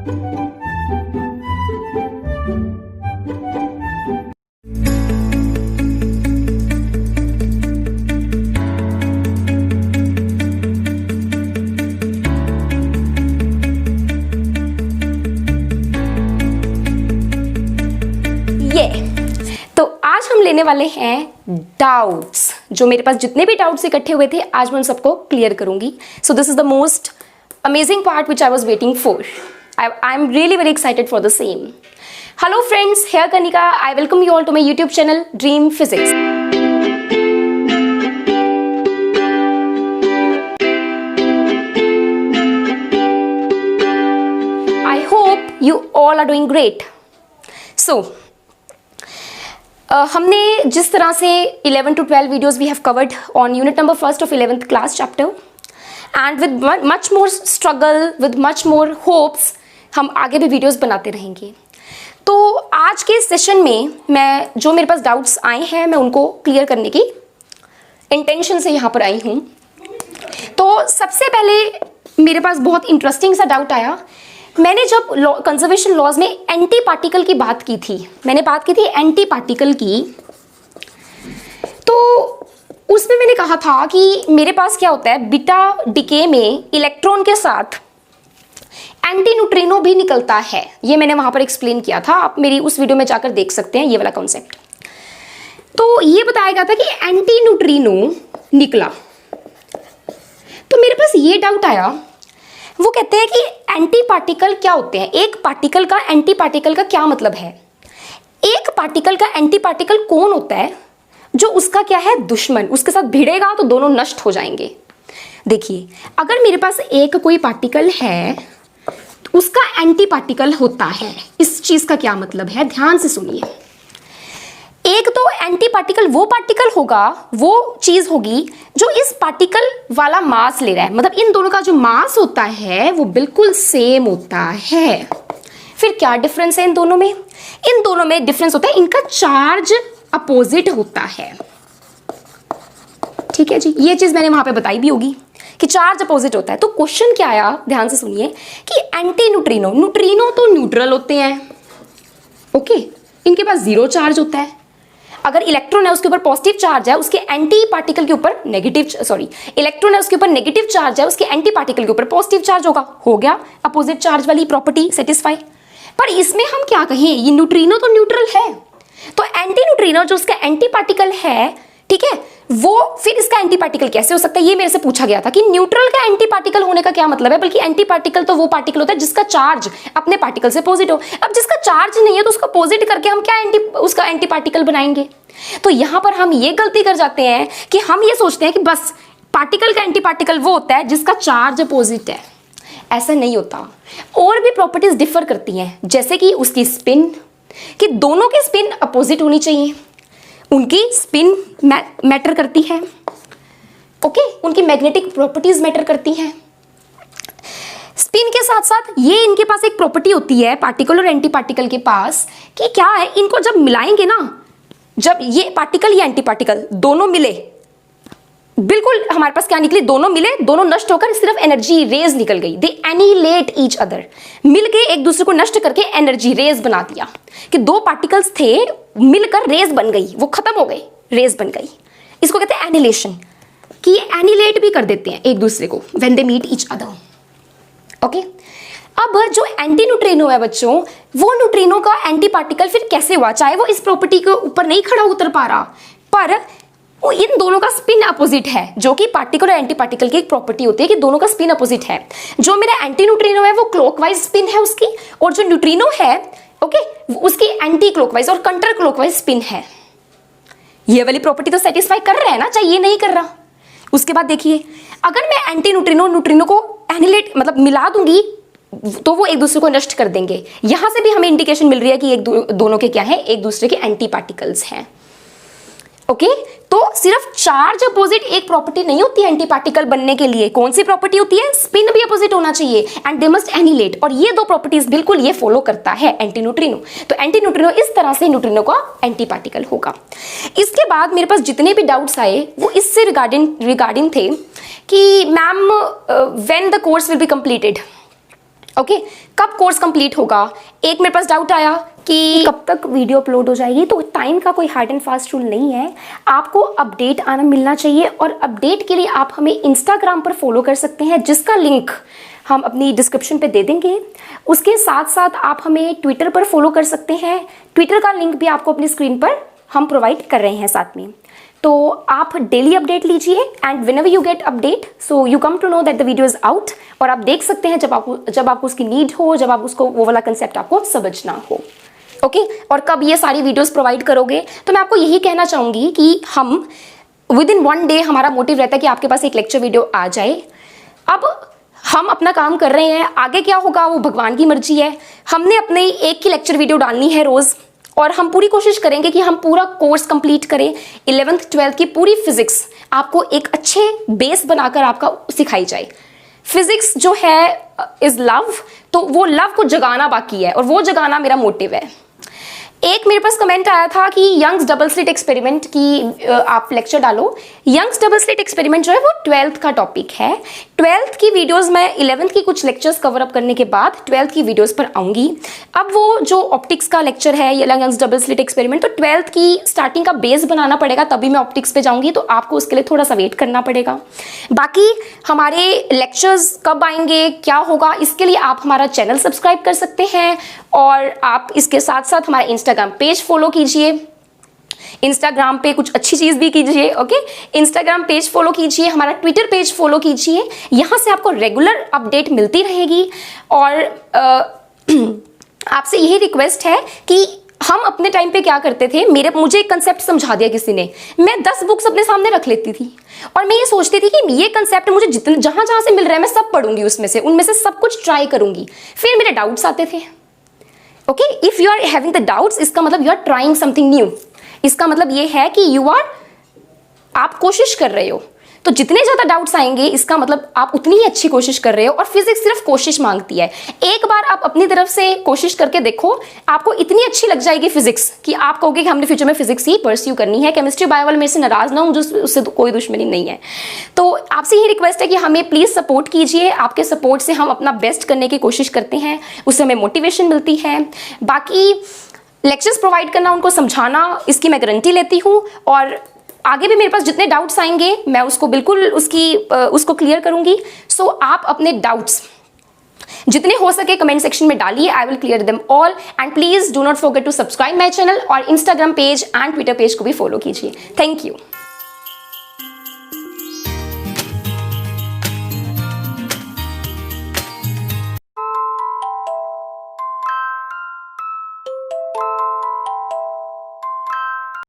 तो आज हम लेने वाले हैं डाउट्स। जो मेरे पास जितने भी डाउट्स इकट्ठे हुए थे आज मैं उन सबको क्लियर करूंगी। So this is the most amazing part which I was waiting for. I am really very excited for the same. Hello friends, here Kanika, I welcome you all to my YouTube channel dream physics. I hope you all are doing great. So हमने जिस तरह से 11 to 12 videos we have covered on unit number first of 11th class chapter and with much more struggle, with much more hopes हम आगे भी videos बनाते रहेंगे। तो आज के सेशन में मैं जो मेरे पास डाउट्स आए हैं मैं उनको क्लियर करने की इंटेंशन से यहाँ पर आई हूँ। तो सबसे पहले मेरे पास बहुत इंटरेस्टिंग सा डाउट आया। मैंने जब कंजर्वेशन लॉज में एंटी पार्टिकल की बात की थी, मैंने बात की थी एंटी पार्टिकल की, तो उसमें मैंने कहा था कि मेरे पास क्या होता है, बीटा डिके में इलेक्ट्रॉन के साथ एंटी न्यूट्रिनो भी निकलता है। ये मैंने वहां पर एक्सप्लेन किया था, आप मेरी उस वीडियो में जाकर देख सकते हैं ये वाला कॉन्सेप्ट। तो ये बताया गया था कि एंटी न्यूट्रिनो निकला। तो मेरे पास ये डाउट आया, वो कहते हैं कि एंटी पार्टिकल क्या होते हैं, एक पार्टिकल का एंटी पार्टिकल का क्या मतलब है। एक पार्टिकल का एंटी पार्टिकल कौन होता है, जो उसका क्या है दुश्मन, उसके साथ भिड़ेगा तो दोनों नष्ट हो जाएंगे। देखिए, अगर मेरे पास एक कोई पार्टिकल है तो उसका एंटी पार्टिकल होता है। इस चीज का क्या मतलब है, ध्यान से सुनिए। एक तो एंटी पार्टिकल वो पार्टिकल होगा, वो चीज होगी जो इस पार्टिकल वाला मास ले रहा है, मतलब इन दोनों का जो मास होता है वो बिल्कुल सेम होता है। फिर क्या डिफरेंस है इन दोनों में? इन दोनों में डिफरेंस होता है इनका चार्ज अपोजिट होता है। ठीक है जी, ये चीज मैंने वहां पे बताई भी होगी कि चार्ज अपोजिट होता है। तो क्वेश्चन क्या आया, ध्यान से सुनिए, कि एंटी न्यूट्रिनो, न्यूट्रिनो तो न्यूट्रल होते हैं, ओके, इनके पास जीरो चार्ज होता है। अगर इलेक्ट्रॉन है उसके ऊपर पॉजिटिव चार्ज है, उसके एंटी पार्टिकल के ऊपर इलेक्ट्रॉन है उसके ऊपर नेगेटिव चार्ज है, उसके एंटी पार्टिकल के ऊपर पॉजिटिव चार्ज होगा। हो गया अपोजिट चार्ज वाली प्रॉपर्टी सेटिस्फाई। पर इसमें हम क्या कहें, ये न्यूट्रिनो तो न्यूट्रल है, तो एंटी न्यूट्रिनो जो उसका एंटी पार्टिकल है, ठीक है, वो फिर इसका एंटी पार्टिकल कैसे हो सकता है, ये मेरे से पूछा गया था कि न्यूट्रल का एंटी पार्टिकल होने का क्या मतलब है। बल्कि एंटी पार्टिकल तो वो पार्टिकल होता है जिसका चार्ज अपने पार्टिकल से अपोजिट हो। अब जिसका चार्ज नहीं है तो उसका अपोजिट करके हम क्या उसका एंटी पार्टिकल बनाएंगे। तो यहां पर हम ये गलती कर जाते हैं कि हम ये सोचते हैं कि बस पार्टिकल का एंटी पार्टिकल वो होता है जिसका चार्ज अपोजिट है। ऐसा नहीं होता, और भी प्रॉपर्टीज डिफर करती हैं, जैसे कि उसकी स्पिन, कि दोनों की स्पिन अपोजिट होनी चाहिए, उनकी स्पिन मैटर करती है, ओके, उनकी मैग्नेटिक प्रॉपर्टीज मैटर करती हैं। स्पिन के साथ साथ ये इनके पास एक प्रॉपर्टी होती है पार्टिकल और एंटी पार्टिकल के पास, कि क्या है, इनको जब मिलाएंगे ना, जब ये पार्टिकल या एंटी पार्टिकल दोनों मिले, बिल्कुल हमारे पास क्या निकली, दोनों मिले, दोनों नष्ट होकर सिर्फ एनर्जी रेज निकल गई। दे एनिहिलेट ईच अदर, मिलके एक दूसरे को नष्ट करके एनर्जी रेज बना दिया, कि दो पार्टिकल्स थे मिलकर रेज बन गई, वो खत्म हो गई, रेज बन गई। इसको कहते हैं एनिहिलेशन, कि ये एनिहिलेट भी कर देते हैं एक दूसरे को when they meet each other. Okay, अब जो एंटी न्यूट्रिनो है बच्चों, वो न्यूट्रिनो का एंटी पार्टिकल फिर कैसे हुआ, चाहे वो इस प्रॉपर्टी के ऊपर नहीं खड़ा उतर पा रहा, पर वो इन दोनों का स्पिन अपोजिट है, जो कि पार्टिकल और एंटी पार्टिकल की एक प्रॉपर्टी होती है कि दोनों का स्पिन अपोजिट है। जो मेरा एंटी न्यूट्रिनो है वो क्लॉकवाइज स्पिन है उसकी, और जो न्यूट्रिनो है, ओके, उसकी एंटी क्लॉकवाइज और कंट्रा क्लॉकवाइज स्पिन है। ये वाली प्रॉपर्टी तो सेटिस्फाई कर रहा है ना, चाहिए नहीं कर रहा। उसके बाद देखिए, अगर मैं एंटी न्यूट्रिनो को एनिहिलेट मतलब मिला दूंगी तो वो एक दूसरे को नष्ट कर देंगे। यहां से भी हमें इंडिकेशन मिल रही है कि दोनों के क्या है, एक दूसरे के एंटी पार्टिकल्स हैं। ओके, तो सिर्फ चार्ज अपोजिट एक प्रॉपर्टी नहीं होती है एंटी पार्टिकल बनने के लिए। कौन सी प्रॉपर्टी होती है, स्पिन भी अपोजिट होना चाहिए एंड दे मस्ट एनिहिलेट, और ये दो प्रॉपर्टीज बिल्कुल ये फॉलो करता है एंटी न्यूट्रिनो। तो एंटी न्यूट्रिनो इस तरह से न्यूट्रिनो का एंटी पार्टिकल होगा। इसके बाद मेरे पास जितने भी डाउट्स आए वो इससे रिगार्डिंग थे कि ma'am when the course will be completed, okay कब कोर्स कंप्लीट होगा? एक मेरे पास डाउट आया कि कब तक वीडियो अपलोड हो जाएगी। तो टाइम का कोई हार्ड एंड फास्ट रूल नहीं है, आपको अपडेट आना मिलना चाहिए। और अपडेट के लिए आप हमें इंस्टाग्राम पर फॉलो कर सकते हैं, जिसका लिंक हम अपनी डिस्क्रिप्शन पे दे देंगे। उसके साथ साथ आप हमें ट्विटर पर फॉलो कर सकते हैं, ट्विटर का लिंक भी आपको अपनी स्क्रीन पर हम प्रोवाइड कर रहे हैं साथ में। तो आप डेली अपडेट लीजिए and whenever you get update so you come to know that the video is out. और आप देख सकते हैं जब आपको उसकी नीड हो, जब आप उसको वो वाला कंसेप्ट आपको समझना हो। ओके और कब ये सारी वीडियोस प्रोवाइड करोगे? तो मैं आपको यही कहना चाहूँगी कि हम विद इन 1 डे, हमारा मोटिव रहता है कि आपके पास एक लेक्चर वीडियो आ जाए। अब हम अपना काम कर रहे हैं, आगे क्या होगा वो भगवान की मर्जी है। हमने अपने एक की लेक्चर वीडियो डालनी है रोज़, और हम पूरी कोशिश करेंगे कि हम पूरा कोर्स कंप्लीट करें। 11th 12th की पूरी फिजिक्स आपको एक अच्छे बेस बनाकर आपका सिखाई जाए। फिजिक्स जो है इज लव, तो वो लव को जगाना बाकी है और वो जगाना मेरा मोटिव है। एक मेरे पास कमेंट आया था कि यंग्स डबल स्लिट एक्सपेरिमेंट की आप लेक्चर डालो। यंग्स डबल स्लिट एक्सपेरिमेंट जो है वो 12th का टॉपिक है। 12th की वीडियोस मैं 11th की कुछ लेक्चर्स कवर अप करने के बाद 12th की वीडियोस पर आऊंगी। अब वो जो ऑप्टिक्स का लेक्चर है यंग्स डबल स्लिट एक्सपेरिमेंट, तो 12th की स्टार्टिंग का बेस बनाना पड़ेगा, तभी मैं ऑप्टिक्स पे जाऊंगी। तो आपको उसके लिए थोड़ा सा वेट करना पड़ेगा। बाकी हमारे लेक्चर्स कब आएंगे, क्या होगा, इसके लिए आप हमारा चैनल सब्सक्राइब कर सकते हैं और आप इसके साथ साथ हमारा इंस्टाग्राम पेज फॉलो कीजिए। इंस्टाग्राम पे कुछ अच्छी चीज भी कीजिए। ओके इंस्टाग्राम पेज फॉलो कीजिए, हमारा ट्विटर पेज फॉलो कीजिए, यहां से आपको रेगुलर अपडेट मिलती रहेगी। और आपसे यही रिक्वेस्ट है कि हम अपने टाइम पे क्या करते थे, मुझे एक कंसेप्ट समझा दिया किसी ने, मैं 10 बुक्स अपने सामने रख लेती थी और मैं ये सोचती थी कि ये कंसेप्ट मुझे जितने जहां जहां से मिल रहा है मैं सब पढ़ूंगी, उनमें से सब कुछ ट्राई करूंगी। फिर मेरे डाउट्स आते थे। Okay if you are having the doubts, इसका मतलब you are trying something new. इसका मतलब ये है कि आप कोशिश कर रहे हो। तो जितने ज्यादा डाउट्स आएंगे इसका मतलब आप उतनी ही अच्छी कोशिश कर रहे हो। और फिजिक्स सिर्फ कोशिश मांगती है। एक बार आप अपनी तरफ से कोशिश करके देखो, आपको इतनी अच्छी लग जाएगी फिजिक्स कि आप कहोगे कि हमने फ्यूचर में फिजिक्स ही परस्यू करनी है। केमिस्ट्री बायो वाले मेरे से नाराज ना हो, उससे तो कोई दुश्मनी नहीं है। तो आपसे यही रिक्वेस्ट है कि हमें प्लीज सपोर्ट कीजिए। आपके सपोर्ट से हम अपना बेस्ट करने की कोशिश करते हैं, उससे हमें मोटिवेशन मिलती है। बाकी लेक्चर्स प्रोवाइड करना, उनको समझाना, इसकी मैं गारंटी लेती हूँ। और आगे भी मेरे पास जितने डाउट्स आएंगे मैं उसको बिल्कुल उसको क्लियर करूंगी। सो आप अपने डाउट्स जितने हो सके कमेंट सेक्शन में डालिए, I will clear them all. And please do not forget to subscribe my channel और Instagram page and Twitter page को भी फॉलो कीजिए। Thank you.